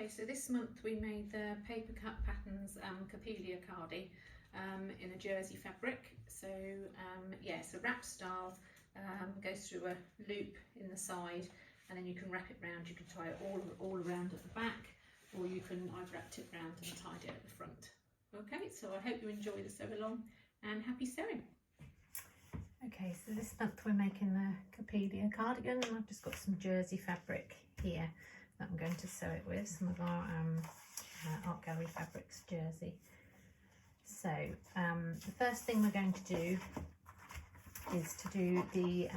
Okay, so this month we made the Papercut Patterns Capelia cardi in a jersey fabric. So yeah, it's a wrap style, goes through a loop in the side, and then you can wrap it round. You can tie it all around at the back, or I've wrapped it round and tied it at the front. Okay, so I hope you enjoy the sew along and happy sewing. Okay, so this month we're making the Capelia cardigan, and I've just got some jersey fabric here that I'm going to sew it with, some of our Art Gallery Fabrics jersey. So the first thing we're going to do is to do the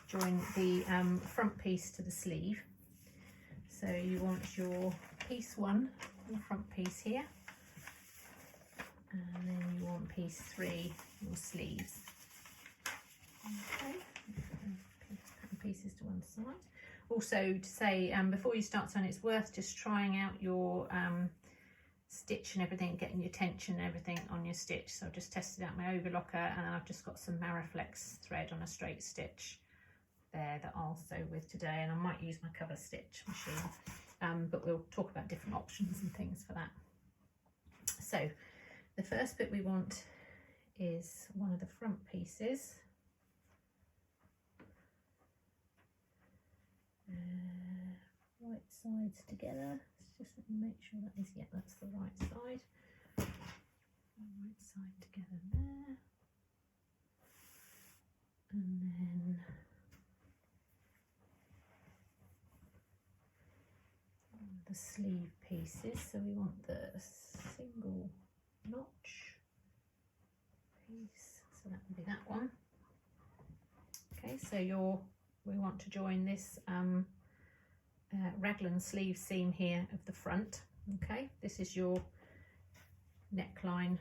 join the front piece to the sleeve. So you want your piece 1, the front piece here, and then you want piece 3, your sleeves. Okay, pieces to one side. Also to say, before you start sewing, it's worth just trying out your stitch and everything, getting your tension and everything on your stitch. So I've just tested out my overlocker, and then I've just got some Mariflex thread on a straight stitch there that I'll sew with today, and I might use my cover stitch machine, but we'll talk about different options and things for that. So the first bit we want is one of the front pieces. Right sides together. Let's just make sure that is, yeah, that's the right side. Right side together there. And then the sleeve pieces. So we want the single notch piece. So that would be that one. Okay, so we want to join this raglan sleeve seam here of the front. Okay, this is your neckline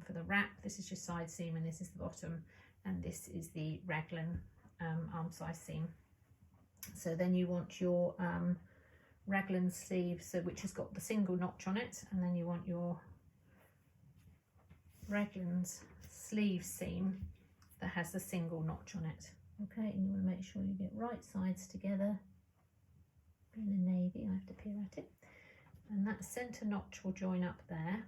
for the wrap, this is your side seam, and this is the bottom, and this is the raglan arm size seam. So then you want your raglan sleeve, so which has got the single notch on it, and then you want your raglan's sleeve seam that has the single notch on it. Okay, and you want to make sure you get right sides together. Being a navy, I have to peer at it, and that centre notch will join up there.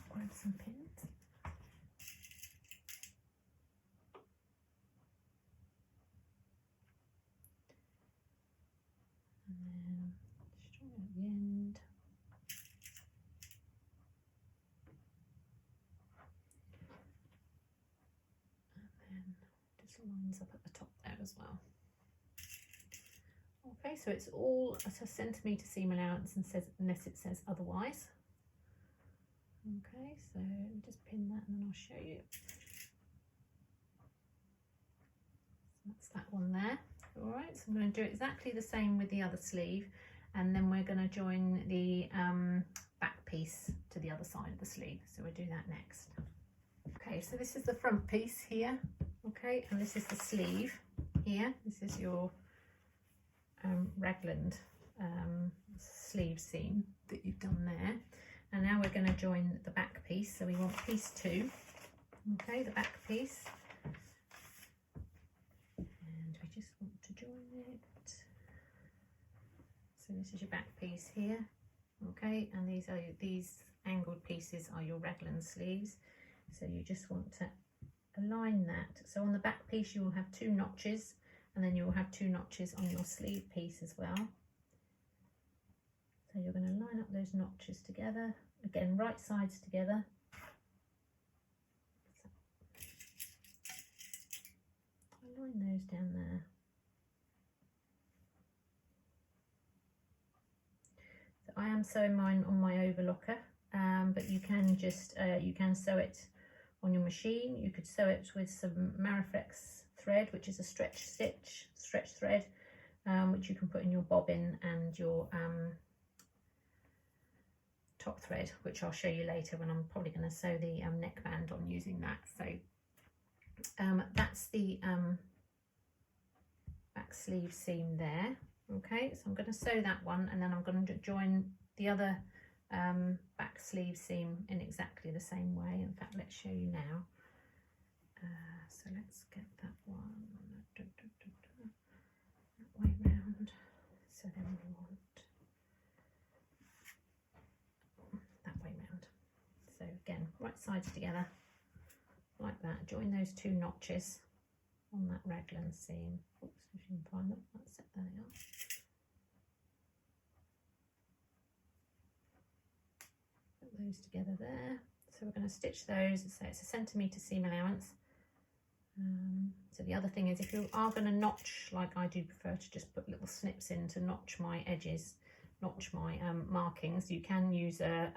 Grab some pins. And then straight at the end. And then just lines up at the top there as well. Okay, so it's all at a centimetre seam allowance, and says, unless it says otherwise. Okay, so just pin that and then I'll show you. So that's that one there. All right, so I'm going to do exactly the same with the other sleeve, and then we're going to join the back piece to the other side of the sleeve. So we'll do that next. Okay, so this is the front piece here. Okay, and this is the sleeve here. This is your raglan sleeve seam that you've done there, and now we're going to join the back piece. So we want piece 2, okay, the back piece, and we just want to join it. So this is your back piece here, okay, and these angled pieces are your raglan sleeves. So you just want to align that. So on the back piece you will have 2 notches, and then you'll have 2 notches on your sleeve piece as well. So you're going to line up those notches together, again right sides together. Align those down there. So I am sewing mine on my overlocker, but you can just you can sew it on your machine. You could sew it with some Mariflex thread, which is a stretch thread, which you can put in your bobbin, and your top thread, which I'll show you later when I'm probably going to sew the neckband on using that. So that's the back sleeve seam there. Okay, so I'm going to sew that one, and then I'm going to join the other back sleeve seam in exactly the same way. In fact, let's show you now. So let's get that one that way round. so then we want that way round. So again, right sides together like that. Join those 2 notches on that raglan seam. Oops, if you can find them. That's it, there they are. Put those together there. So we're going to stitch those. So it's a centimetre seam allowance. So the other thing is, if you are going to notch, like I do prefer to just put little snips in to notch my edges, notch my markings, you can use a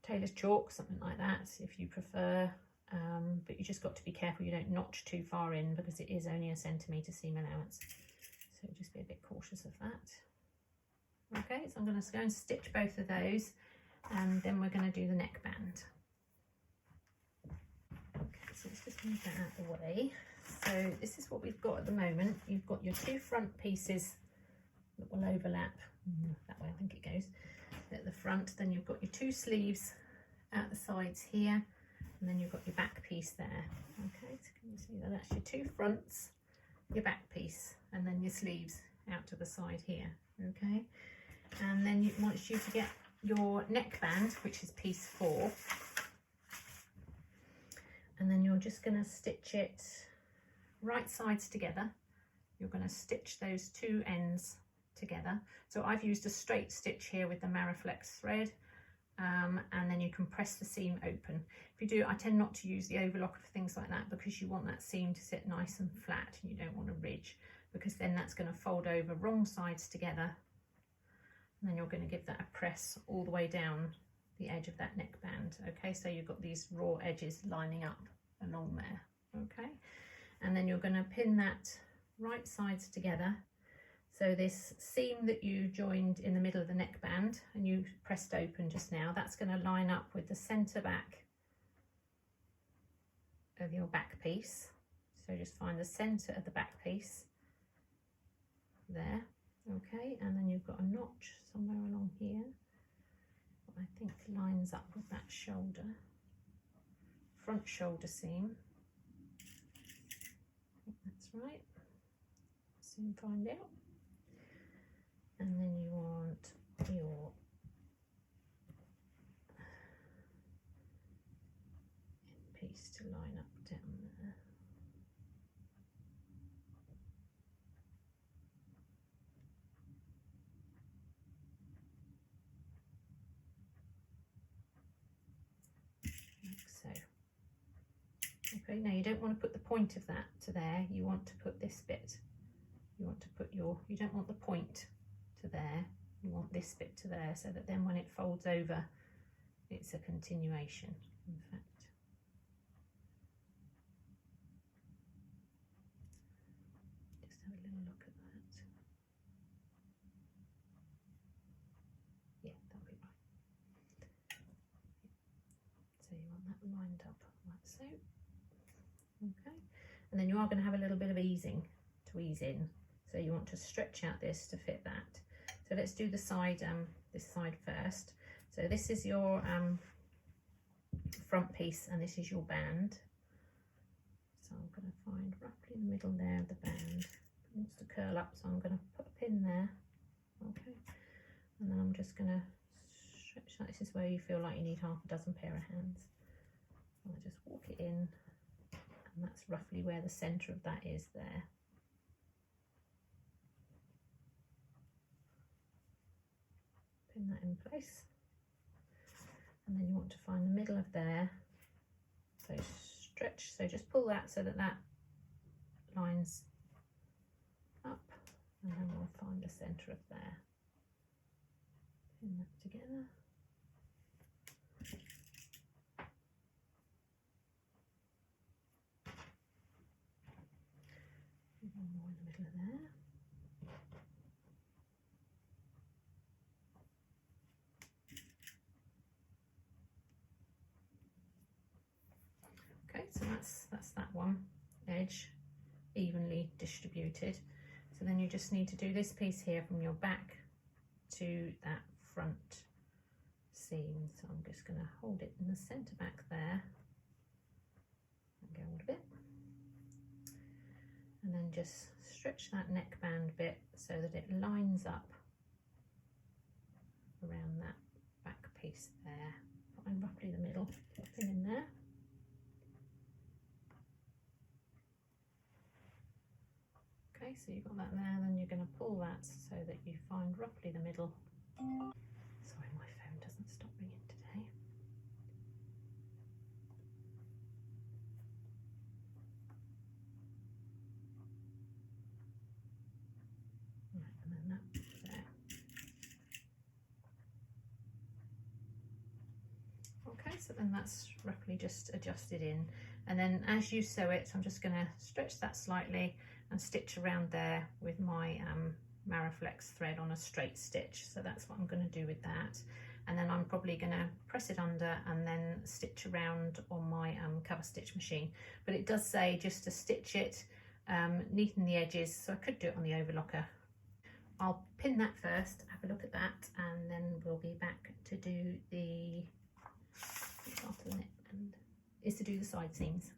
tailor's chalk, something like that, if you prefer, but you just got to be careful you don't notch too far in, because it is only a centimetre seam allowance, so just be a bit cautious of that. Okay, so I'm going to go and stitch both of those, and then we're going to do the neckband. So let's just move that out of the way. So this is what we've got at the moment. You've got your 2 front pieces that will overlap that way, I think it goes, at the front. Then you've got your 2 sleeves at the sides here, and then you've got your back piece there. Okay, so can you see that? That's your 2 fronts, your back piece, and then your sleeves out to the side here. Okay, and then it wants you to get your neckband, which is piece 4. And then you're just going to stitch it right sides together. You're going to stitch those 2 ends together. So I've used a straight stitch here with the Mariflex thread, and then you can press the seam open. If you do, I tend not to use the overlock for things like that, because you want that seam to sit nice and flat, and you don't want a ridge, because then that's going to fold over wrong sides together, and then you're going to give that a press all the way down the edge of that neckband. Okay, so you've got these raw edges lining up along there. Okay, and then you're going to pin that right sides together. So this seam that you joined in the middle of the neckband and you pressed open just now, that's going to line up with the centre back of your back piece. So just find the centre of the back piece there. Okay, and then you've got a notch somewhere along here, I think lines up with that shoulder, front shoulder seam. I think that's right. Soon find out. And then you want your piece to line up down there. So, okay, now you don't want to put the point of that to there, you want to put this bit, you want to put your, you don't want the point to there, you want this bit to there, so that then when it folds over, it's a continuation, in fact. Just have a little look at that. Yeah, that'll be right. So you want that lined up like so. Okay, and then you are going to have a little bit of easing to ease in, so you want to stretch out this to fit that. So let's do the side, this side first. So this is your front piece, and this is your band. So I'm going to find roughly the middle there of the band. It wants to curl up, so I'm going to put a pin there. Okay, and then I'm just going to stretch that. This is where you feel like you need half a dozen pair of hands. I'll just walk it in, and that's roughly where the centre of that is there. Pin that in place, and then you want to find the middle of there. So stretch, so just pull that so that that lines up, and then we'll find the centre of there. Pin that together. One more in the middle of there. Okay, so that's that one edge evenly distributed. So then you just need to do this piece here from your back to that front seam. So I'm just going to hold it in the centre back there and go on a bit. and then just stretch that neckband bit so that it lines up around that back piece there. Find roughly the middle, pop it in there. Okay, so you've got that there, then you're going to pull that so that you find roughly the middle. Sorry, my phone doesn't stop ringing today. Right, and then that there. Okay, so then that's roughly just adjusted in, and then as you sew it, I'm just going to stretch that slightly and stitch around there with my Maraflex thread on a straight stitch. So that's what I'm going to do with that, and then I'm probably going to press it under and then stitch around on my cover stitch machine. But it does say just to stitch it, neaten the edges, so I could do it on the overlocker. I'll pin that first, have a look at that, and then we'll be back to do the after the neckband is to do the side seams.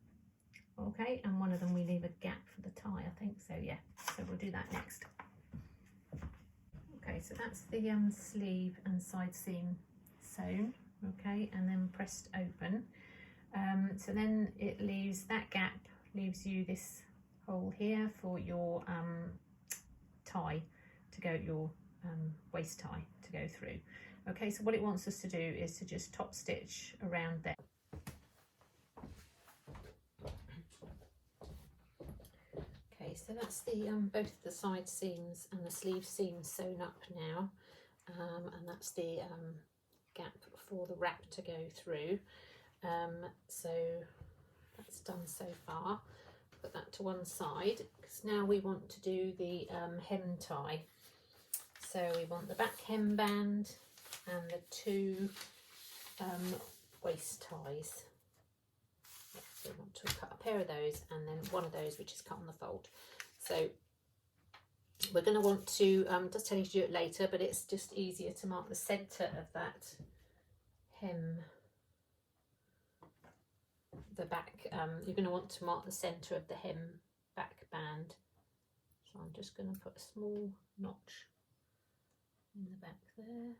Okay, and one of them we leave a gap for the tie, I think, so yeah, so we'll do that next. Okay, so that's the sleeve and side seam sewn, okay, and then pressed open. So then it leaves, that gap leaves you this hole here for your tie to go, your waist tie to go through. Okay, so what it wants us to do is to just top stitch around there. Okay, so that's the both the side seams and the sleeve seams sewn up now, and that's the gap for the wrap to go through. So that's done so far. Put that to one side, because now we want to do the hem tie. So we want the back hem band and the two waist ties. Yeah, so we want to cut a pair of those and then one of those which is cut on the fold. So we're going to want to, just tell you to do it later, but it's just easier to mark the centre of that hem, the back, you're going to want to mark the centre of the hem back band. So I'm just going to put a small notch in the back there.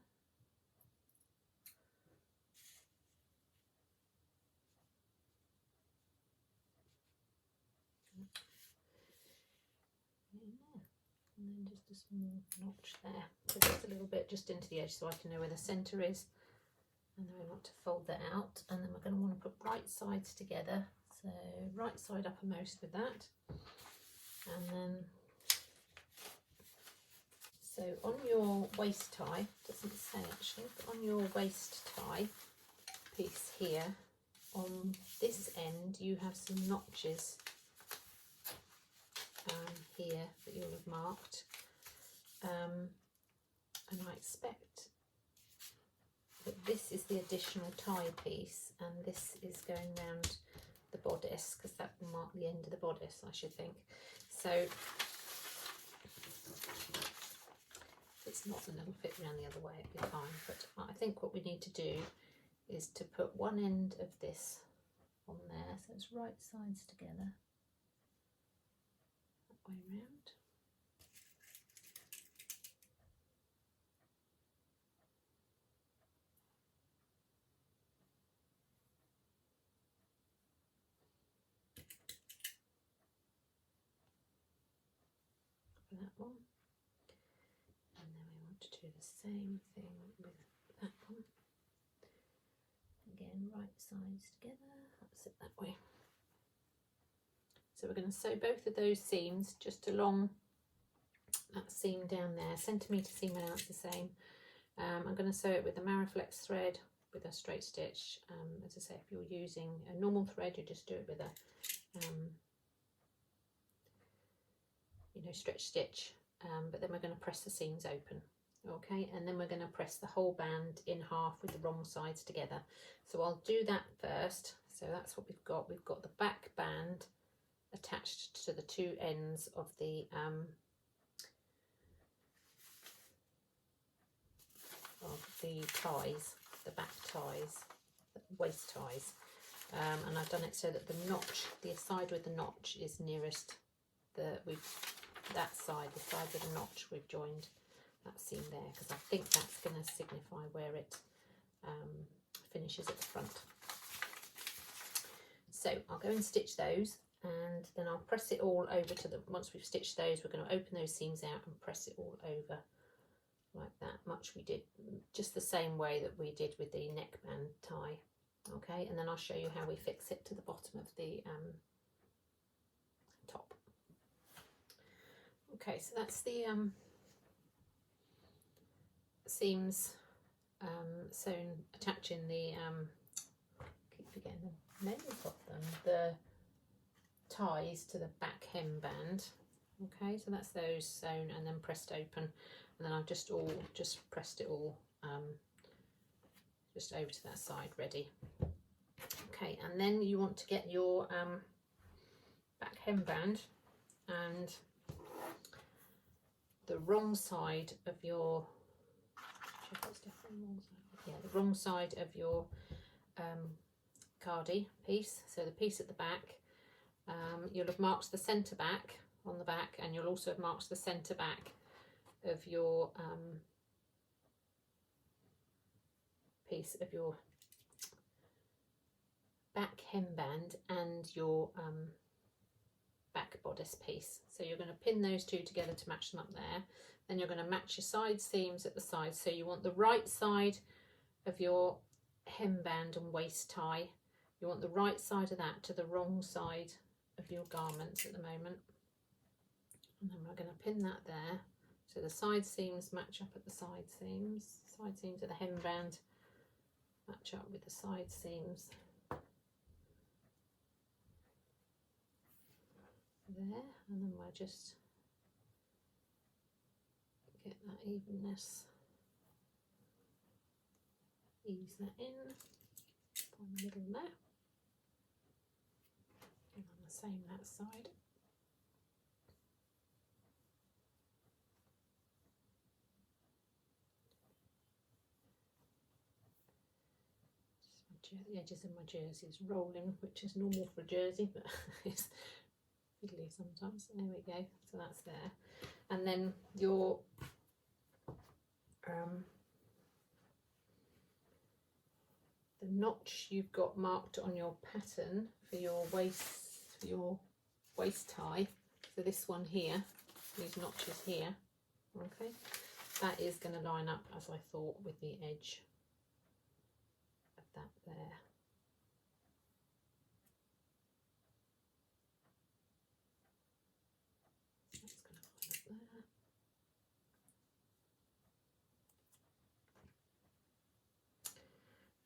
And then just a small notch there, so just a little bit just into the edge so I can know where the centre is. And then we want to fold that out, and then we're going to want to put right sides together, so right side uppermost with that, and then so on your waist tie, doesn't say actually, but on your waist tie piece here, on this end you have some notches here that you'll have marked, and I expect that this is the additional tie piece and this is going round the bodice, because that will mark the end of the bodice, I should think. So if it's not, then it'll fit around the other way, it'll be fine. But I think what we need to do is to put one end of this on there, so it's right sides together, that way round. For that one, and then we want to do the same thing with that one. Again, right sides together, that's it that way. So we're going to sew both of those seams just along that seam down there, centimetre seam allowance the same. I'm going to sew it with a Maraflex thread with a straight stitch. As I say, if you're using a normal thread, you just do it with a stretch stitch, but then we're going to press the seams open, okay, and then we're going to press the whole band in half with the wrong sides together. So I'll do that first. So that's what we've got the back band attached to the two ends of the ties, the back ties, the waist ties, and I've done it so that the notch, the side with the notch, is nearest that side, the side with the notch, we've joined that seam there, because I think that's going to signify where it finishes at the front. So I'll go and stitch those, and then I'll press it all over to the, once we've stitched those, we're going to open those seams out and press it all over like that, much we did, just the same way that we did with the neckband tie. Okay, and then I'll show you how we fix it to the bottom of the top. Okay, so that's the seams sewn, attaching the keep forgetting the names of them, the ties to the back hem band. Okay, so that's those sewn and then pressed open, and then I've just pressed it all just over to that side ready. Okay, and then you want to get your back hem band and the wrong side of your, the wrong side of your cardi piece, so the piece at the back, you'll have marked the centre back on the back, and you'll also have marked the centre back of your piece of your back hemband and your back bodice piece. So you're going to pin those two together to match them up there. Then you're going to match your side seams at the side. So you want the right side of your hemband and waist tie. You want the right side of that to the wrong side of your garment at the moment. And then we're going to pin that there. So the side seams match up at the side seams. Side seams of the hemband match up with the side seams there, and then we'll just get that evenness, ease that in on the middle there, and on the same that side. The edges of my jersey is rolling, which is normal for a jersey, but it's fiddly sometimes. There we go, so that's there. And then your the notch you've got marked on your pattern for your waist tie, so this one here, these notches here, okay, that is going to line up, as I thought, with the edge of that there. That's going to line up there.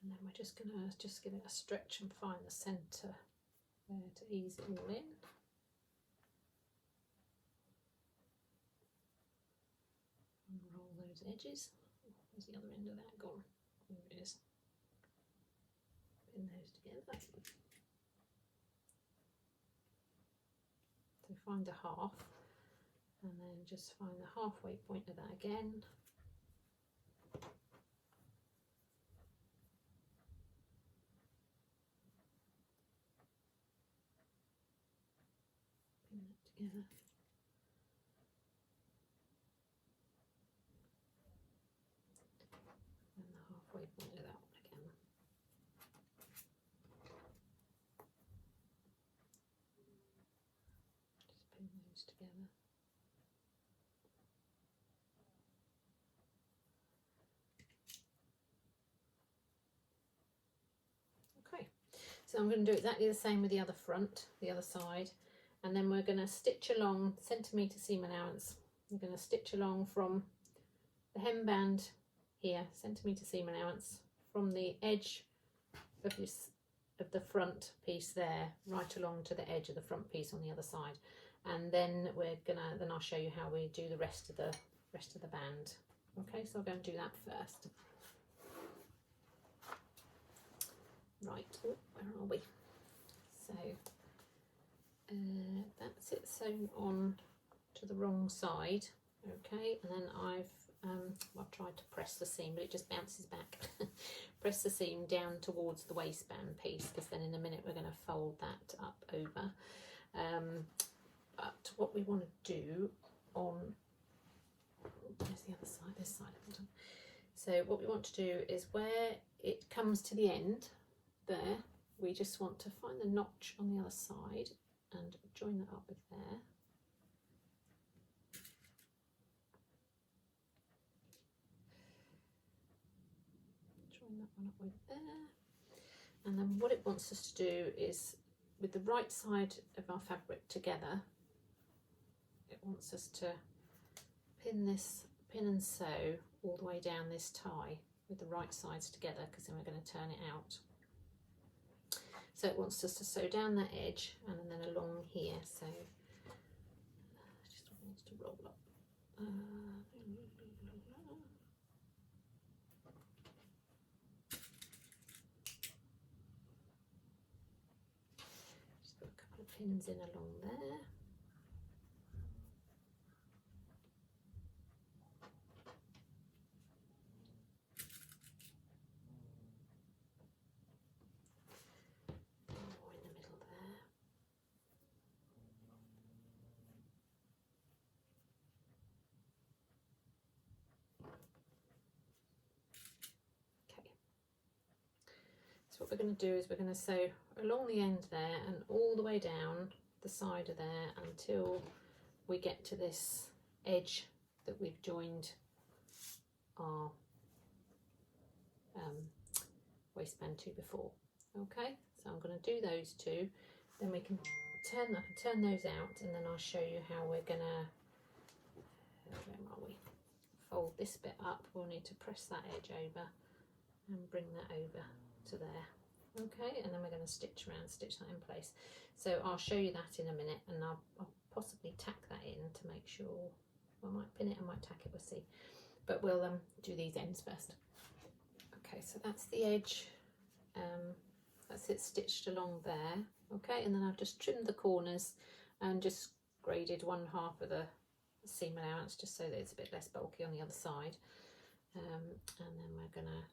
And then we're just going to give it a stretch and find the centre there to ease it all in. And roll those edges. Where's the other end of that gone? There it is. Pin those together. So find a half, and then just find the halfway point of that again. Pin that together. And the halfway point of that one again. Just pin those together. Okay, so I'm going to do exactly the same with the other front, the other side, and then we're going to stitch along centimetre seam allowance. We're going to stitch along from the hemband here, centimetre seam allowance, from the edge of this of the front piece there right along to the edge of the front piece on the other side, and then then I'll show you how we do the rest of the band. Okay, so I'll go and do that first. Right, oh, where are we? So that's it sewn on to the wrong side. Okay, and then I've tried to press the seam, but it just bounces back. Press the seam down towards the waistband piece, because then in a minute we're going to fold that up over. But what we want to do on, there's the other side, this side of it. So what we want to do is where it comes to the end there, we just want to find the notch on the other side and join that up with there. Join that one up with there. And then what it wants us to do is, with the right side of our fabric together, it wants us to pin and sew all the way down this tie with the right sides together, because then we're going to turn it out. So it wants us to sew down that edge and then along here. So just wants to roll up. Just put a couple of pins in along there. What we're going to do is we're going to sew along the end there and all the way down the side of there until we get to this edge that we've joined our waistband to before. Okay, so I'm going to do those two, then we can turn those out, and then I'll show you how we're going to, where are we, fold this bit up. We'll need to press that edge over and bring that over to there. Okay, and then we're going to stitch that in place. So I'll show you that in a minute, and I'll possibly tack that in to make sure. I might pin it, I might tack it, we'll see, but we'll do these ends first. Okay, so that's the edge, that's it stitched along there. Okay, and then I've just trimmed the corners and just graded 1/2 of the seam allowance, just so that it's a bit less bulky on the other side. And then we're going to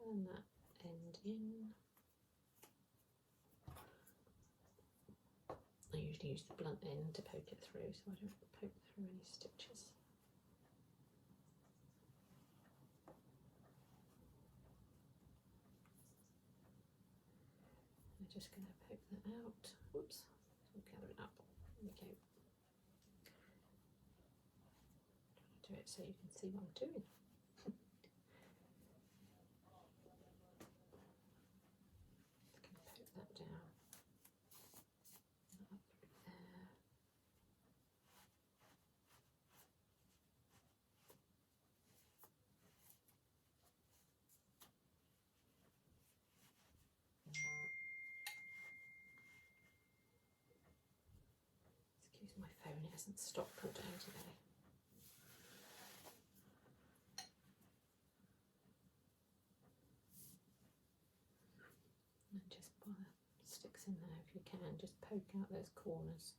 turn that end in. I usually use the blunt end to poke it through, so I don't poke through any stitches. I'm just going to poke that out. Whoops, I'll gather it up. Okay. Do it so you can see what I'm doing. Poke that down. Up through there. Excuse my phone, it hasn't stopped all day today. And just put the sticks in there if you can, just poke out those corners.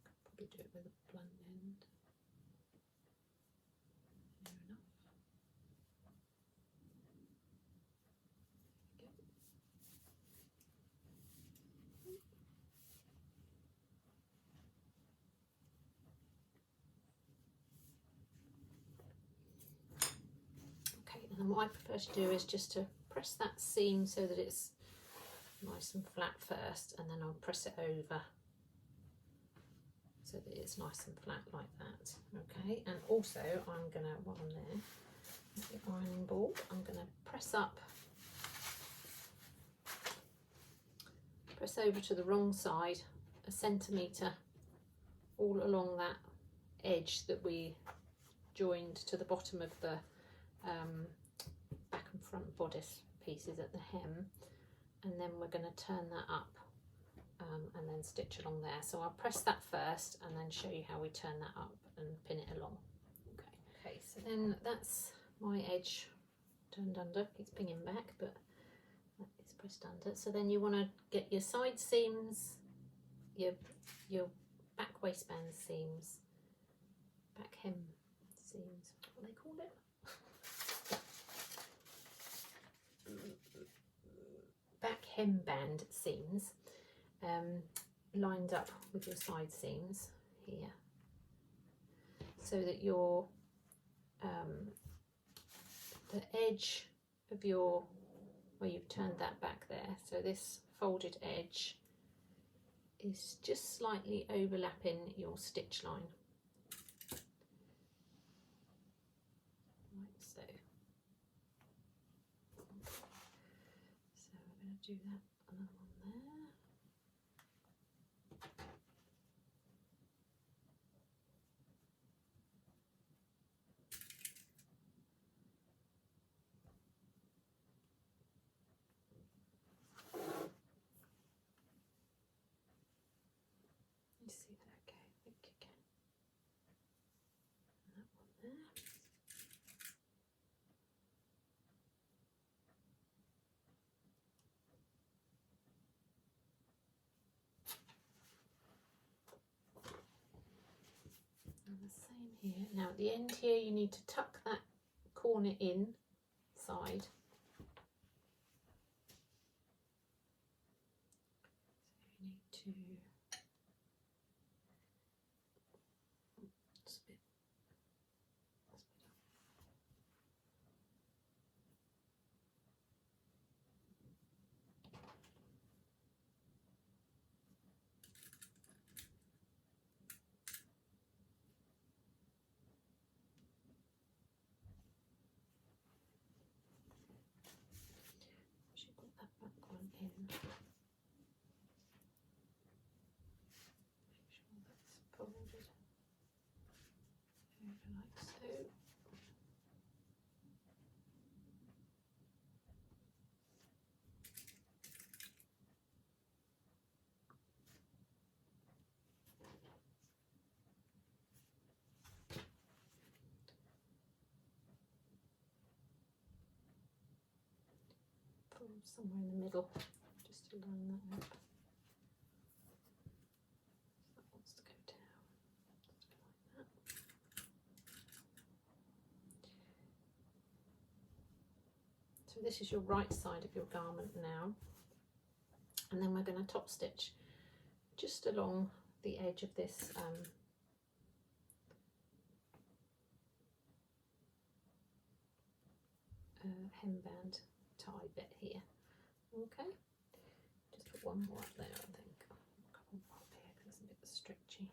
Could probably do it with a blunt end. Near enough. There we go. Okay, and then what I prefer to do is just to press that seam so that it's nice and flat first, and then I'll press it over so that it's nice and flat like that. Okay, and also I'm gonna, while I'm there, with the ironing board, I'm gonna press over to the wrong side 1 centimetre all along that edge that we joined to the bottom of the back and front bodice pieces at the hem, and then we're going to turn that up and then stitch along there. So I'll press that first and then show you how we turn that up and pin it along. Okay, so then that's my edge turned under. It's pinging back, but it's pressed under. So then you want to get your side seams, your back waistband seams, back hem seams, what do they call it? Back hemband seams lined up with your side seams here, so that your the edge of your, where you've turned that back there, so this folded edge is just slightly overlapping your stitch line. Like so. So we're going to do that another one there. You see that? Okay, I think you can. And that one there. And the same here. Now at the end here, you need to tuck that corner in side. So you need to split. Should put that back one in. Make sure that's folded over like so. Put them somewhere in the middle, just to line that up. So that wants to go down, just like that. So this is your right side of your garment now, and then we're going to top stitch just along the edge of this hemband tie bit here. Okay, just put one more up there, I think. A couple more up here because it's a bit stretchy.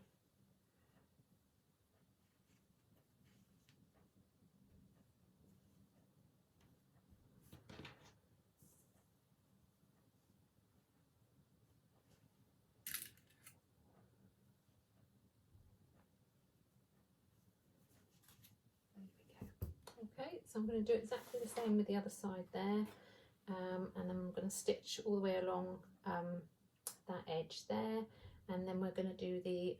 Okay, so I'm going to do exactly the same with the other side there, and then I'm going to stitch all the way along that edge there, and then we're going to do the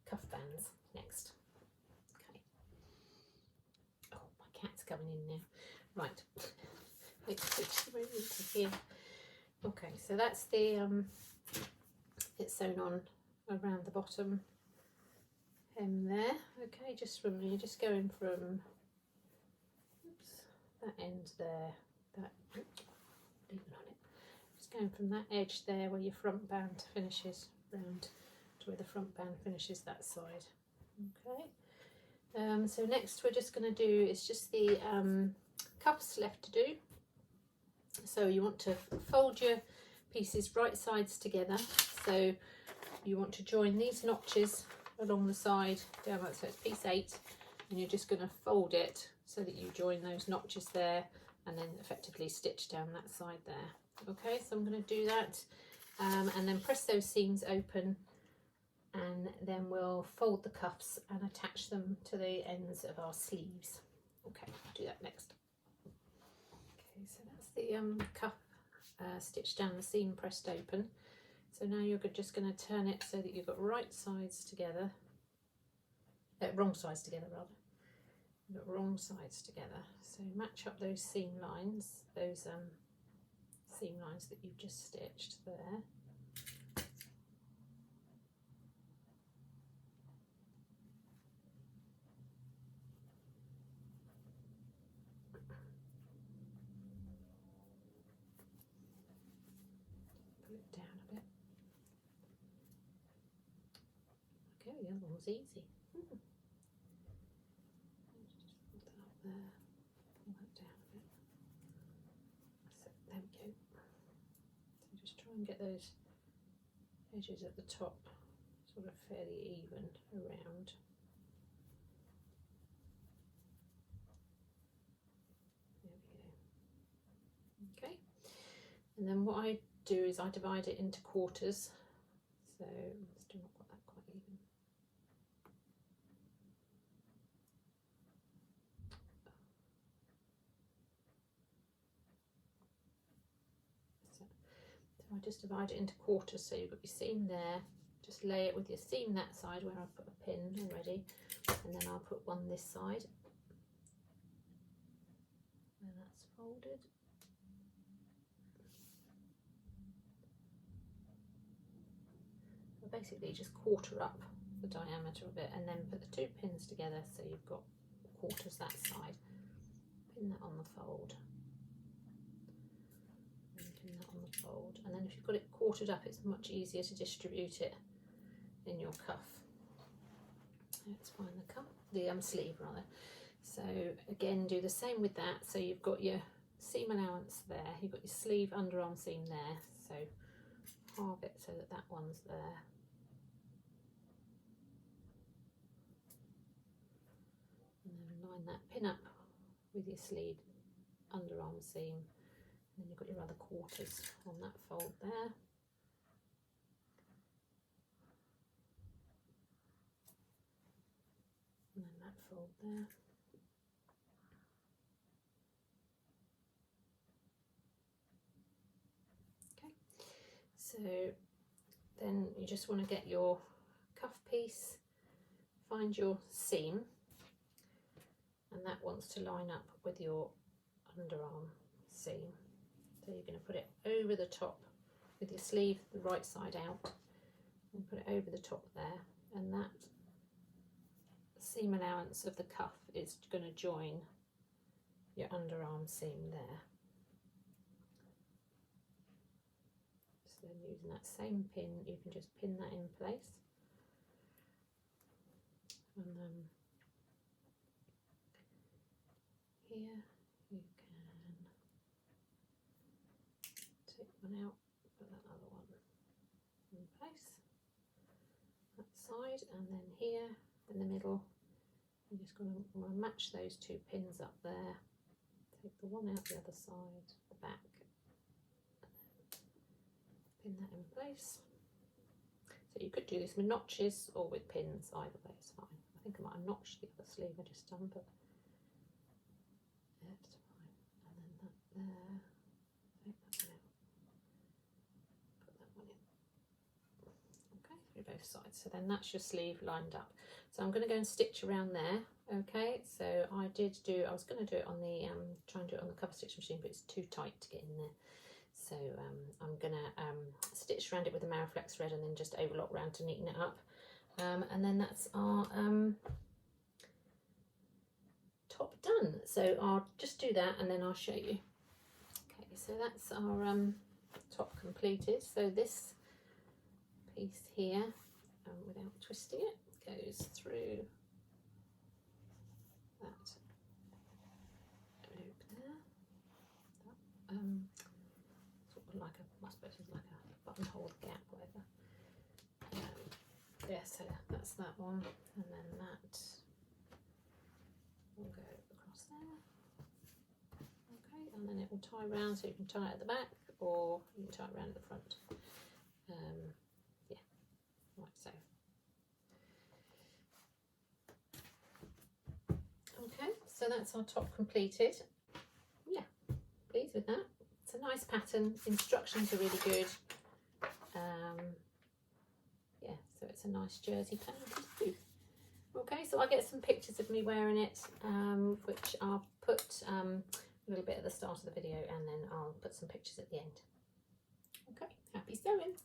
cuff bands next. Okay. Oh, my cat's coming in now. Right, let's switch them over to here. Okay, so that's the it's sewn on around the bottom hem there. Okay, just from you're just going from that end there, that leave it on it. Just going from that edge there where your front band finishes round to where the front band finishes that side. Okay. So next we're just going to do is just the cuffs left to do. So you want to fold your pieces right sides together. So you want to join these notches along the side down like so. It's piece 8, and you're just going to fold it so that you join those notches there, and then effectively stitch down that side there. Okay, so I'm going to do that, and then press those seams open, and then we'll fold the cuffs and attach them to the ends of our sleeves. Okay, I'll do that next. Okay, so that's the cuff stitched down, the seam pressed open. So now you're just going to turn it so that you've got right sides together, wrong sides together rather. You've got wrong sides together. So match up those seam lines, those seam lines that you've just stitched there. Pull it down a bit. the other one's easy. Just put that up there, pull that down a bit. So there we go. So just try and get those edges at the top sort of fairly even around. There we go. Okay, and then what I do is I divide it into quarters. So I've still not got that quite even. So I just divide it into quarters, so you've got your seam there. Just lay it with your seam that side where I've put a pin already, and then I'll put one this side. And that's folded. So basically just quarter up the diameter of it and then put the two pins together so you've got quarters that side. Pin that on the fold. And pin that on the fold. And then if you've got it quartered up, it's much easier to distribute it in your cuff. Let's find the cuff, the sleeve rather. So again, do the same with that. So you've got your seam allowance there, you've got your sleeve underarm seam there. So halve it so that that one's there. And then line that pin up with your sleeve underarm seam. And then you've got your other quarters on that fold there. And then that fold there. Okay, so then you just want to get your cuff piece, find your seam, and that wants to line up with your underarm seam. So you're going to put it over the top with your sleeve the right side out and put it over the top there, and that seam allowance of the cuff is going to join your underarm seam there. So then using that same pin, you can just pin that in place, and then here you can take one out, put that other one in place, that side, and then here in the middle you're just going to want to match those two pins up there, take the one out the other side, the back, and then pin that in place. So you could do this with notches or with pins, either way is fine. I think I might have notched the other sleeve I just done, but that's fine. And then that there, take that one out, put that one in. Okay, through both sides. So then that's your sleeve lined up. So I'm going to go and stitch around there. Okay, so I was going to do it on the, try and do it on the cover stitch machine, but it's too tight to get in there. So I'm going to stitch around it with the Mariflex thread and then just overlock round to neaten it up. And then that's our top done. So I'll just do that and then I'll show you. Okay, so that's our top completed. So this piece here, without twisting it, goes through that loop there. That, sort of like a, I suppose it's like a buttonhole gap, whatever. Yeah, so that's that one, and then that will go across there. Okay, and then it will tie round, so you can tie it at the back or you can tie it around at the front. Yeah, like so. Okay, so that's our top completed. Yeah, pleased with that. It's a nice pattern, instructions are really good. Yeah, so it's a nice jersey plain too. Okay, so I'll get some pictures of me wearing it, which I'll put a little bit at the start of the video, and then I'll put some pictures at the end. Okay, happy sewing.